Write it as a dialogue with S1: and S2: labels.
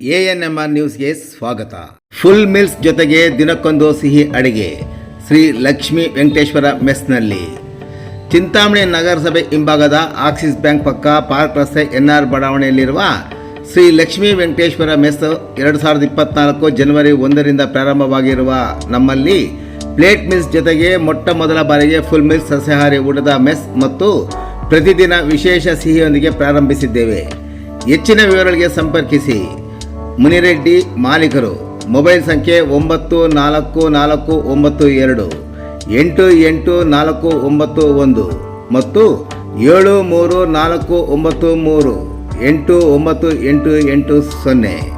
S1: ANMR ನ್ಯೂಸ್ಗೆ ಸ್ವಾಗತ. Full meals ಜೊತೆಗೆ ದಿನಕ್ಕೊಂದು ಸಿಹಿ ಅಡಿಗೆ ಶ್ರೀ ಲಕ್ಷ್ಮೀ ವೆಂಕಟೇಶ್ವರ ಮೆಸ್ನಲ್ಲಿ. ಚಿಂತಾಮಣಿ ನಗರಸಭೆ ಹಿಂಭಾಗದ ಆಕ್ಸಿಸ್ ಬ್ಯಾಂಕ್ ಪಕ್ಕ ಪಾರ್ಕ್ ರಸ್ತೆ NR ಬಡಾವಣೆಯಲ್ಲಿರುವ ಶ್ರೀ ಲಕ್ಷ್ಮೀ ವೆಂಕಟೇಶ್ವರ ಮೆಸ್ 2024 ಜನವರಿ 1ರಿಂದ ಪ್ರಾರಂಭವಾಗಿರುವ ನಮ್ಮಲ್ಲಿ ಪ್ಲೇಟ್ ಮಿಲ್ಸ್ ಜೊತೆಗೆ ಮೊಟ್ಟ ಮೊದಲ ಬಾರಿಗೆ ಫುಲ್ ಮಿಲ್ಸ್ ಸಸ್ಯಾಹಾರಿ ಊಟದ ಮೆಸ್ ಮತ್ತು ಪ್ರತಿದಿನ ವಿಶೇಷ ಸಿಹಿಯೊಂದಿಗೆ ಪ್ರಾರಂಭಿಸಿದ್ದೇವೆ. ಹೆಚ್ಚಿನ ವಿವರಗಳಿಗೆ ಸಂಪರ್ಕಿಸಿ ಮುನಿರೆಡ್ಡಿ, ಮಾಲೀಕರು. ಮೊಬೈಲ್ ಸಂಖ್ಯೆ 9442884491 ಮತ್ತು 73493898880.